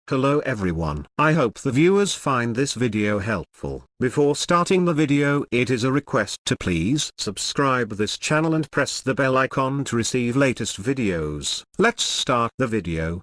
Hello everyone. I hope the viewers find this video helpful. Before starting the video, it is a request to please subscribe this channel and press the bell icon to receive latest videos. Let's start the video.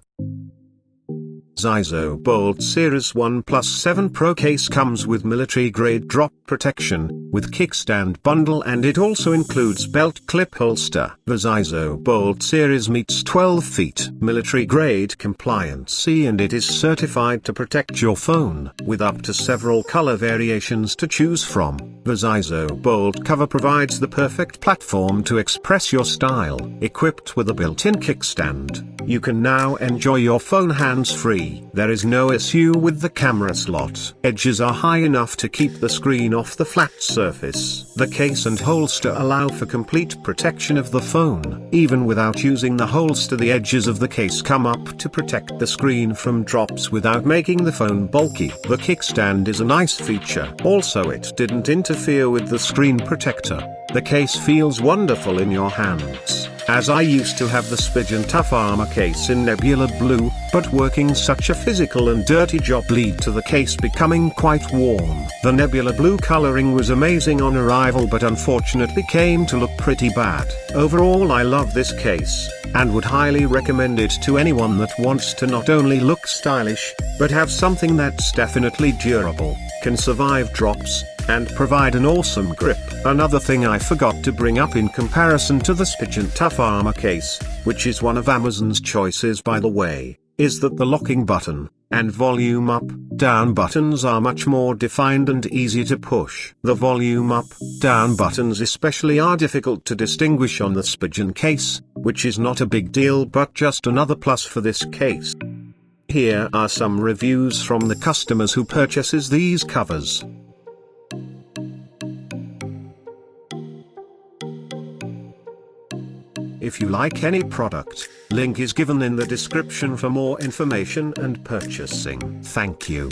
ZiZO Bold Series OnePlus 7 Pro case comes with military-grade drop protection, with kickstand bundle, and it also includes belt clip holster. The ZiZO Bold Series meets 12 feet military-grade compliance, and it is certified to protect your phone, with up to several color variations to choose from. The ZiZO Bold cover provides the perfect platform to express your style. Equipped with a built-in kickstand, you can now enjoy your phone hands-free. There is no issue with the camera slot. Edges are high enough to keep the screen off the flat surface. The case and holster allow for complete protection of the phone. Even without using the holster, the edges of the case come up to protect the screen from drops without making the phone bulky. The kickstand is a nice feature. Also, it didn't interfere with the screen protector. The case feels wonderful in your hands, as I used to have the Spigen Tough Armor case in Nebula Blue, but working such a physical and dirty job lead to the case becoming quite warm. The Nebula Blue coloring was amazing on arrival, but unfortunately came to look pretty bad. Overall, I love this case, and would highly recommend it to anyone that wants to not only look stylish, but have something that's definitely durable, can survive drops, and provide an awesome grip. Another thing I forgot to bring up in comparison to the Spigen Tough Armor case, which is one of Amazon's choices by the way, is that the locking button and volume up, down buttons are much more defined and easier to push. The volume up, down buttons especially are difficult to distinguish on the Spigen case, which is not a big deal but just another plus for this case. Here are some reviews from the customers who purchases these covers. If you like any product, link is given in the description for more information and purchasing. Thank you.